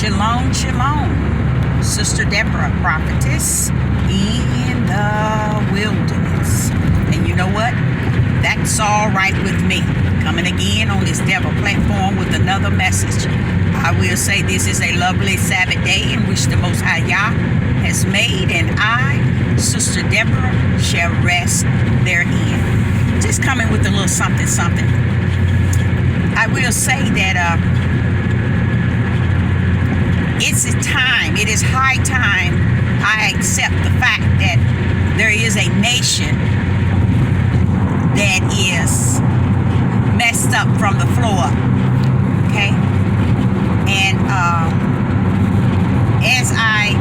Shalom, shalom. Sister Deborah, prophetess in the wilderness. And you know what? That's all right with me. Coming again on this Deborah platform with another message. I will say this is a lovely Sabbath day in which the Most High Yah has made, and I, Sister Deborah, shall rest therein. Just coming with a little something. I will say that it is high time I accept the fact that there is a nation that is messed up from the floor up, okay? And as I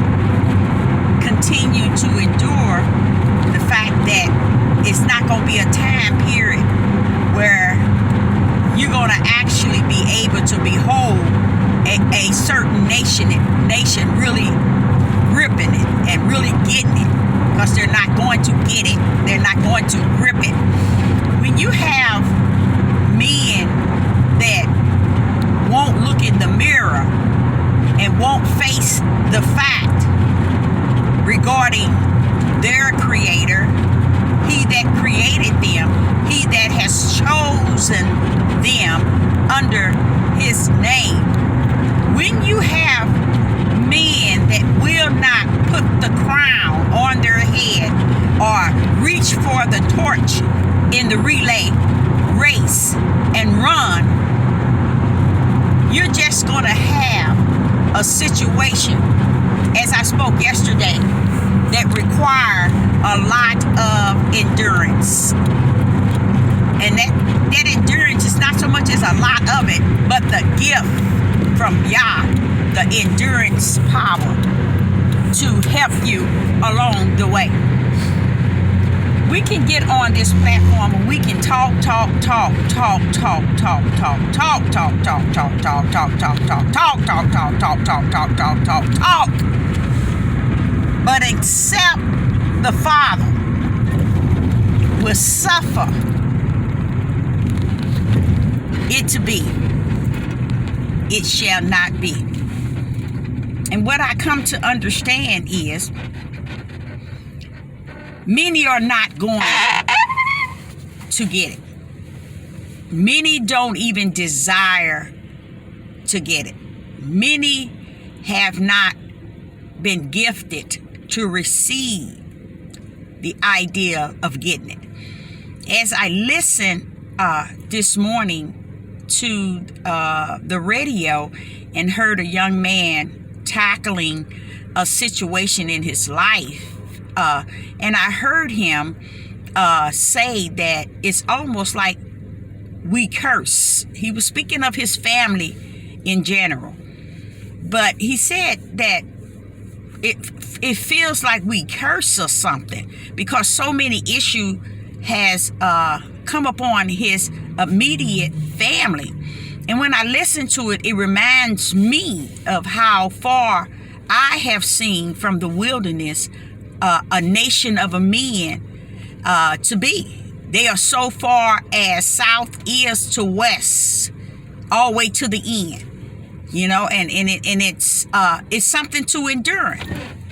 continue to endure the fact that it's not going to be a time period where you're going to actually be able to behold a certain nation really gripping it and really getting it, because they're not going to get it. They're not going to grip it. When you have men that won't look in the mirror and won't face the fact regarding their creator, he that created them, he that has chosen them under his name. When you have men that will not put the crown on their head or reach for the torch in the relay race and run, you're just going to have a situation, as I spoke yesterday, that require a lot of endurance. And that endurance is not so much as a lot of it, but the gift from Yah, the endurance power to help you along the way. We can get on this platform and we can talk, but except the Father will suffer it to be, it shall not be. And what I come to understand is many are not going to get it. Many don't even desire to get it. Many have not been gifted to receive the idea of getting it. As I listened this morning to the radio and heard a young man tackling a situation in his life, and I heard him say that it's almost like we curse. He was speaking of his family in general, but he said that it feels like we curse or something because so many issue has come upon his immediate family. And when I listen to it, it reminds me of how far I have seen from the wilderness a nation of a men to be. They are so far as south is to west, all the way to the end. You know, and it's something to endure.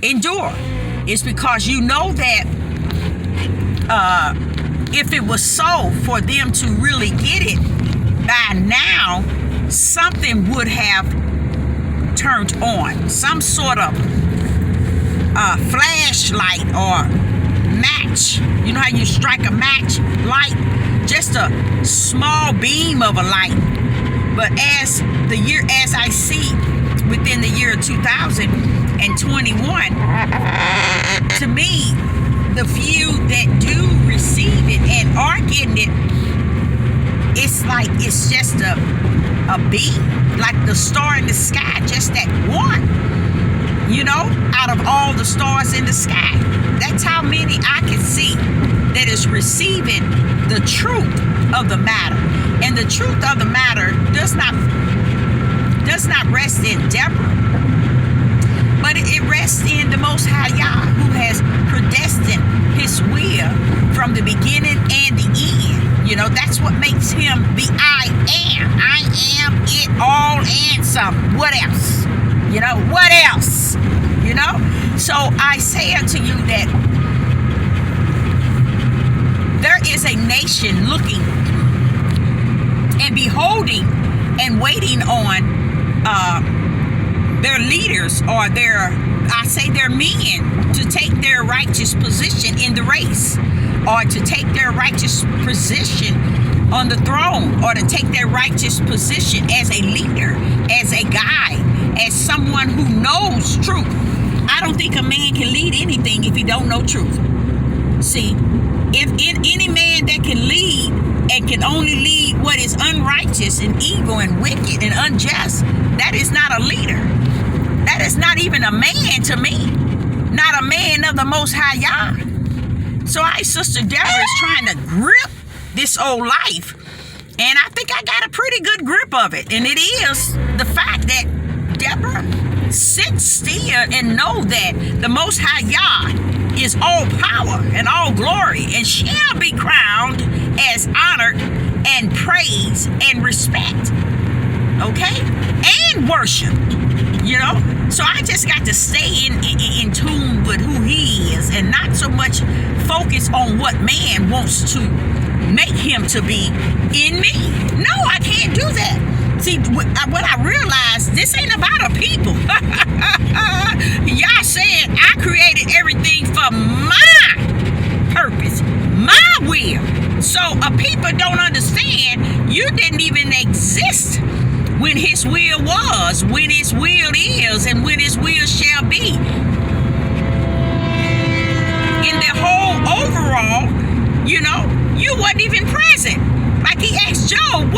It's because you know that if it was so for them to really get it, by now something would have turned on. Some sort of flashlight or match. You know how you strike a match light? Just a small beam of a light. But as I see within the year 2021, to me, the few that do receive it and are getting it, it's like it's just a beam, like the star in the sky, just that one, you know, out of all the stars in the sky. That's how many I can see that is receiving the truth of the matter. And the truth of the matter does not rest in Deborah, but it rests in the Most High Yah, who has predestined his will from the beginning and the end. You know, that's what makes him the I am. I am it all and some. What else? What else? So I say unto you that there is a nation looking and beholding and waiting on their leaders, or their men, to take their righteous position in the race, or to take their righteous position on the throne, or to take their righteous position as a leader, as a guide, as someone who knows truth. I don't think a man can lead anything if he don't know truth. See, if any man that can lead and can only lead what is unrighteous and evil and wicked and unjust, that is not a leader. That is not even a man to me. Not a man of the Most High Yah. So Sister Deborah is trying to grip this old life. And I think I got a pretty good grip of it. And it is the fact that Deborah, sit still and know that the Most High Yah is all power and all glory, and shall be crowned as honored and praise and respect. Okay? And worship. So I just got to stay in tune with who he is, and not so much focus on what man wants to make him to be in me. No, I can't do that. See, what I realized, this ain't about a people. Y'all said I created everything for my purpose, my will. So a people don't understand you didn't even exist when his will was, when his will is, and when his will shall be. In the whole overall, you wasn't even present. Like he asked Job,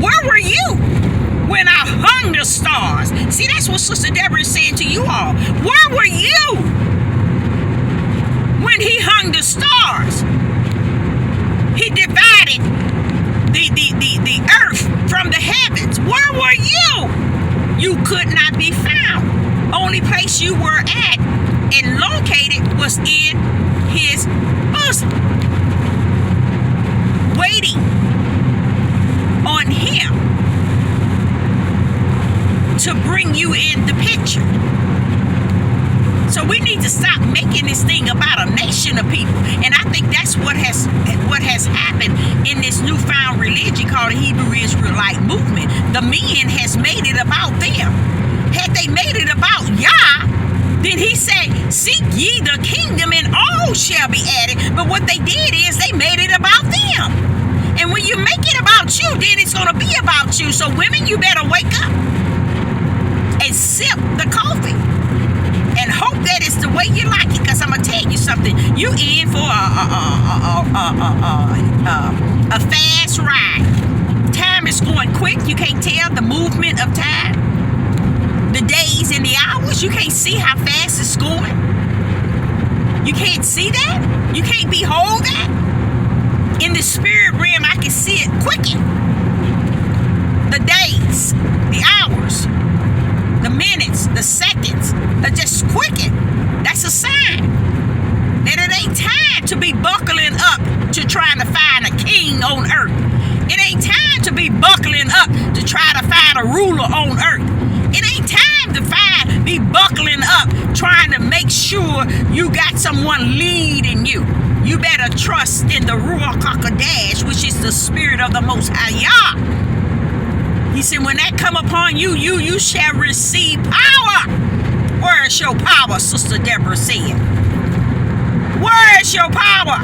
where were you when I hung the stars? See, that's what Sister Deborah is saying to you all. Where were you when he hung the stars? He divided the earth from the heavens. Where were you? You could not be found. Only place you were at and located was in his bosom, waiting on him to bring you in the picture. So we need to stop making this thing about a nation of people. And I think that's what has happened in this newfound religion called the Hebrew Israelite movement. The men has made it about them. Had they made it about Yah, then he said, seek ye the kingdom and all shall be added. But what they did is they made it about them. And when you make it about you, then it's going to be about you. So women, you better wake up and sip the coffee and hope that it's the way you like it. Because I'm going to tell you something. You in for a fast ride. Time is going quick. You can't tell the movement of time. The days and the hours. You can't see how fast it's going. You can't see that. You can't behold that. In the spirit realm, I can see it quicken. The days, the hours, the minutes, the seconds are just quicken. That's a sign that it ain't time to be buckling up to trying to find a king on earth. It ain't time to be buckling up to try to find a ruler on earth. It ain't time to be buckling up trying to make sure you got someone leading you. You better trust in the Ruach HaKodesh, which is the spirit of the Most High Yah. He said, when that come upon you, you shall receive power. Where is your power, Sister Deborah said? Where is your power?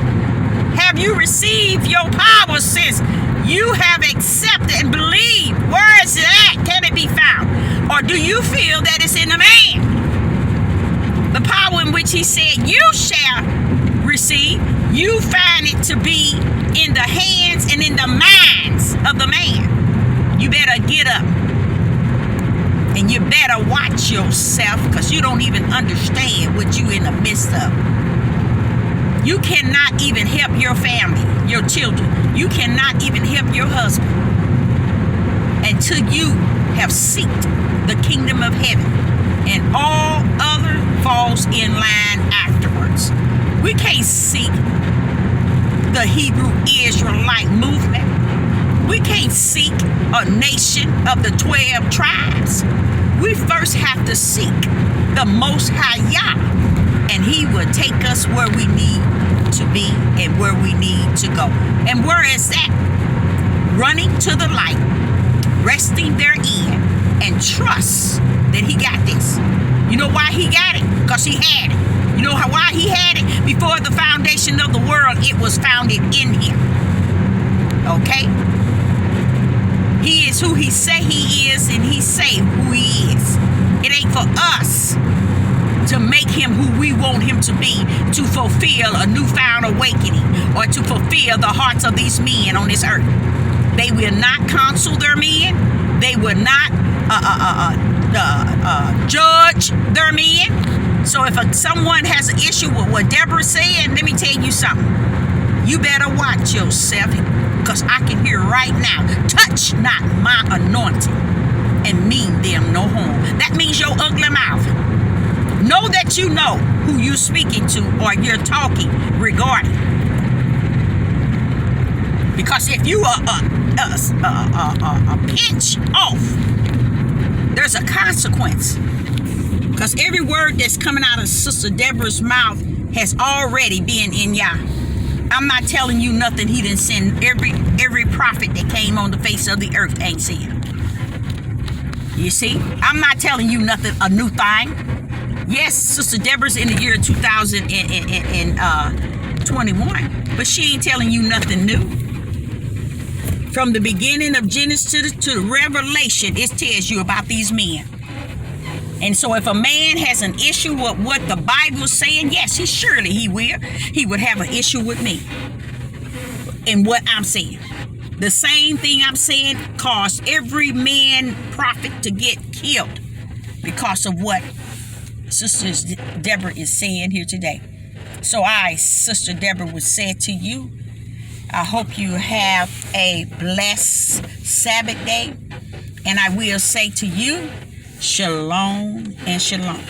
Have you received your power, sis? You have accepted and believed. Where is it at? Can it be found? Or do you feel that it's in the man? The power in which he said you shall receive, you find it to be in the hands and in the minds of the man. You better get up and you better watch yourself, because you don't even understand what you in the midst of. You cannot even help your family, your children. You cannot even help your husband until you have sought the kingdom of heaven, and all other falls in line afterwards. We can't seek the Hebrew Israelite movement. We can't seek a nation of the 12 tribes. We first have to seek the Most High Yah, and He will take us where we need to be and where we need to go. And where is that? Running to the light, resting therein, and trust that He got this. You know why He got it? Because He had it. You know why He had it? Before the foundation of the world, it was founded in Him. Okay? He is who He say He is, and He say who He is. It ain't for us to make Him who we want Him to be, to fulfill a newfound awakening, or to fulfill the hearts of these men on this earth. They will not counsel their men. They will not judge their men. So if someone has an issue with what Deborah said, let me tell you something. You better watch yourself, because I can hear right now, touch not my anointing and mean them no harm. That means your ugly mouth. Know that you know who you're speaking to or you're talking regarding. Because if you are a pinch off, there's a consequence. Because every word that's coming out of Sister Deborah's mouth has already been in Yah. I'm not telling you nothing He didn't send. Every prophet that came on the face of the earth ain't seen. You see? I'm not telling you nothing, a new thing. Yes, Sister Deborah's in the year 2021, but she ain't telling you nothing new. From the beginning of Genesis to Revelation, it tells you about these men. And so if a man has an issue with what the Bible is saying, yes, he will. He would have an issue with me and what I'm saying. The same thing I'm saying caused every man prophet to get killed because of what Sister Deborah is saying here today. So I, Sister Deborah, would say to you, I hope you have a blessed Sabbath day. And I will say to you, Shalom and Shalom.